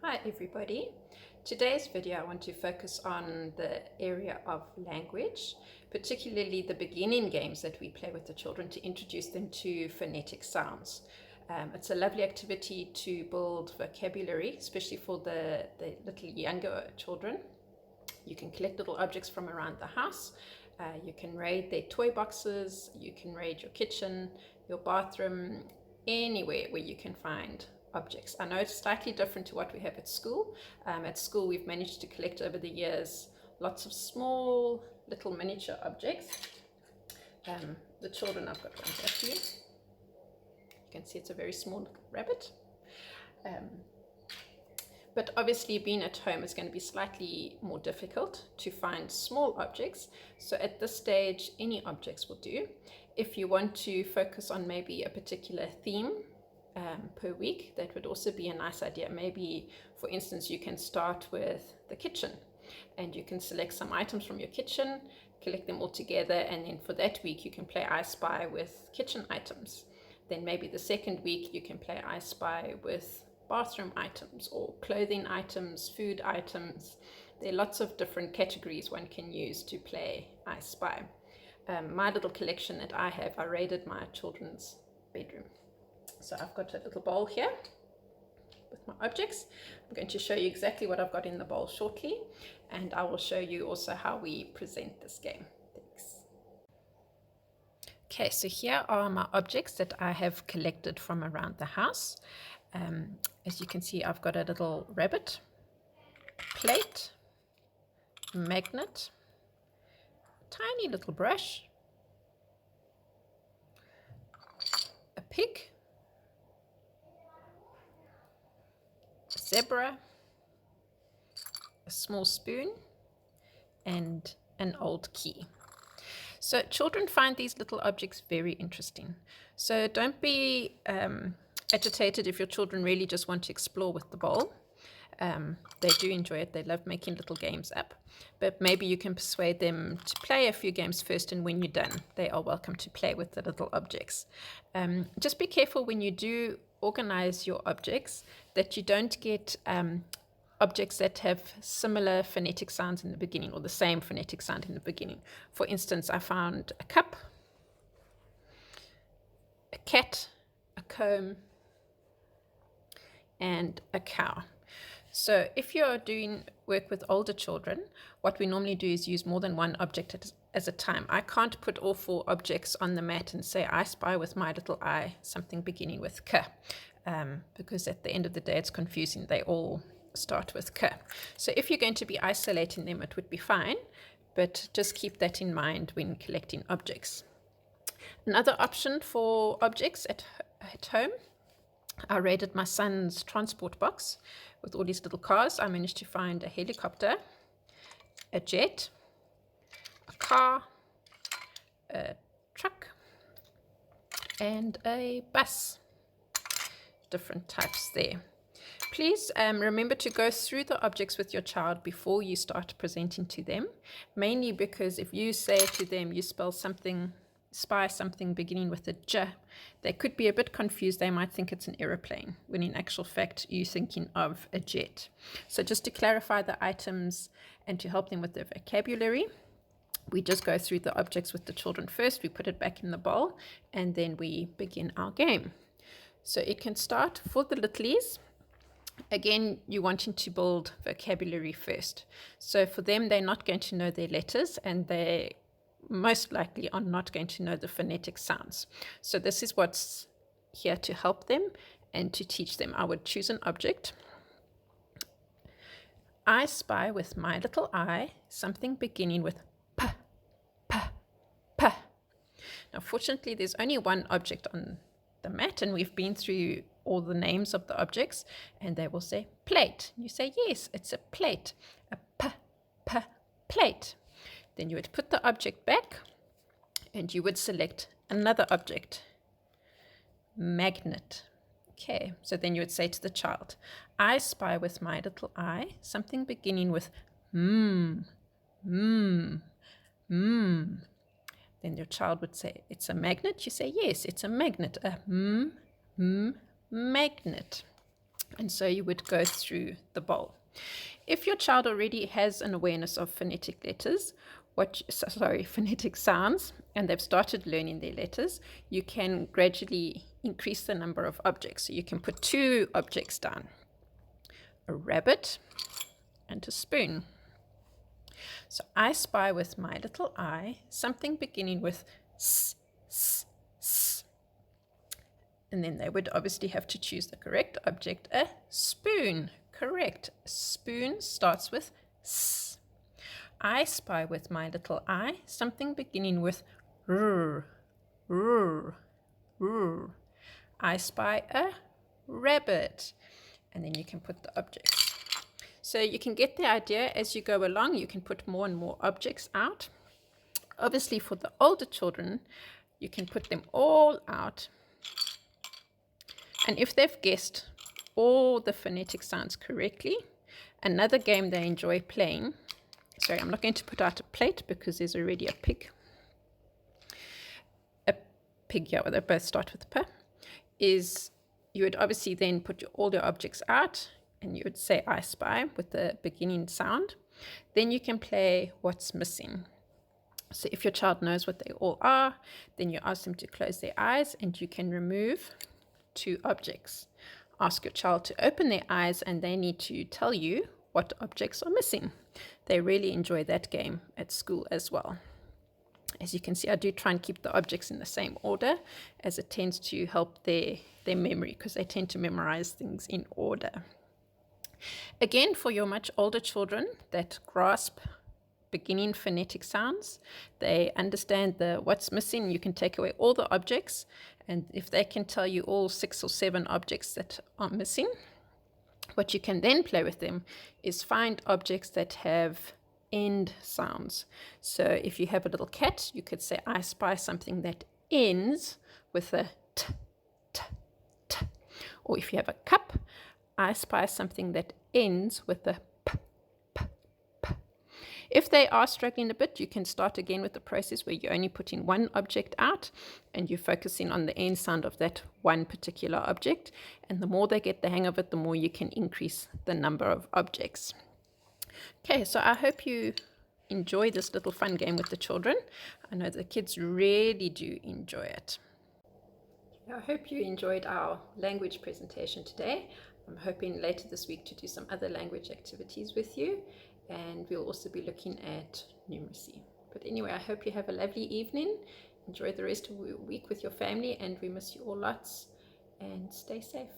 Hi everybody. Today's video I want to focus on the area of language, particularly the beginning games that we play with the children to introduce them to phonetic sounds. It's a lovely activity to build vocabulary, especially for the little younger children. You can collect little objects from around the house. You can raid their toy boxes, you can raid your kitchen, your bathroom, anywhere where you can find objects. I know it's slightly different to what we have at school. At school we've managed to collect over the years lots of small little miniature objects. The children, I've got one here for you. You can see it's a very small little rabbit. But obviously being at home is going to be slightly more difficult to find small objects. So at this stage, any objects will do. If you want to focus on maybe a particular theme per week, that would also be a nice idea. Maybe, for instance, you can start with the kitchen and you can select some items from your kitchen, collect them all together, and then for that week you can play I Spy with kitchen items. Then maybe the second week you can play I Spy with bathroom items or clothing items, food items. There are lots of different categories one can use to play I Spy. My little collection that I have, I raided my children's bedroom. So I've got a little bowl here with my objects. I'm going to show you exactly what I've got in the bowl shortly, and I will show you also how we present this game. Thanks. Okay, so here are my objects that I have collected from around the house. As you can see, I've got a little rabbit, plate, magnet, tiny little brush, a pig, a zebra, a small spoon, and an old key. So children find these little objects very interesting. So don't be agitated if your children really just want to explore with the bowl. They do enjoy it. They love making little games up. But maybe you can persuade them to play a few games first, and when you're done, they are welcome to play with the little objects. Just be careful when you do organize your objects that you don't get objects that have similar phonetic sounds in the beginning or the same phonetic sound in the beginning. For instance, I found a cup, a cat, a comb, and a cow. So if you're doing work with older children, what we normally do is use more than one object at a time. I can't put all 4 objects on the mat and say I spy with my little eye something beginning with K, because at the end of the day it's confusing. They all start with K. So if you're going to be isolating them, it would be fine, but just keep that in mind when collecting objects. Another option for objects at home, I raided my son's transport box with all these little cars. I managed to find a helicopter, a jet, a car, a truck, and a bus. Different types there. Please remember to go through the objects with your child before you start presenting to them, mainly because if you say to them you spy something beginning with a J, they could be a bit confused. They might think it's an aeroplane, when in actual fact you're thinking of a jet. So just to clarify the items and to help them with their vocabulary, we just go through the objects with the children first, we put it back in the bowl, and then we begin our game. So it can start for the littlies. Again, you're wanting to build vocabulary first. So for them, they're not going to know their letters, and they most likely are not going to know the phonetic sounds. So this is what's here to help them and to teach them. I would choose an object. I spy with my little eye something beginning with P, P, P. Now, fortunately, there's only one object on the mat, and we've been through all the names of the objects, and they will say plate. You say, yes, it's a plate, a P, P, plate. Then you would put the object back and you would select another object, magnet. Okay, so then you would say to the child, I spy with my little eye something beginning with Then your child would say, it's a magnet. You say, yes, it's a magnet, a magnet. And so you would go through the bowl. If your child already has an awareness of phonetic letters, phonetic sounds, and they've started learning their letters, you can gradually increase the number of objects. So you can put 2 objects down, a rabbit and a spoon. So I spy with my little eye something beginning with s, s, s. And then they would obviously have to choose the correct object, a spoon. Correct. Spoon starts with s. I spy with my little eye something beginning with r, r, r. I spy a rabbit. And then you can put the objects. So you can get the idea as you go along. You can put more and more objects out. Obviously, for the older children, you can put them all out. And if they've guessed all the phonetic sounds correctly, another game they enjoy playing. Sorry, I'm not going to put out a plate because there's already a pig. A pig, yeah, well, they both start with P. Is you would obviously then put all your objects out and you would say I spy with the beginning sound. Then you can play what's missing. So if your child knows what they all are, then you ask them to close their eyes and you can remove 2 objects. Ask your child to open their eyes and they need to tell you what objects are missing. They really enjoy that game at school as well. As you can see, I do try and keep the objects in the same order as it tends to help their memory because they tend to memorize things in order. Again, for your much older children that grasp beginning phonetic sounds, they understand what's missing. You can take away all the objects, and if they can tell you all 6 or 7 objects that are missing, what you can then play with them is find objects that have end sounds. So if you have a little cat, you could say I spy something that ends with a t, t, t. Or if you have a cup, I spy something that ends with a p, p, p. If they are struggling a bit, you can start again with the process where you're only putting 1 object out and you're focusing on the end sound of that one particular object. And the more they get the hang of it, the more you can increase the number of objects. Okay, so I hope you enjoy this little fun game with the children. I know the kids really do enjoy it. I hope you enjoyed our language presentation today. I'm hoping later this week to do some other language activities with you, and we'll also be looking at numeracy. But anyway, I hope you have a lovely evening. Enjoy the rest of the week with your family, and we miss you all lots, and stay safe.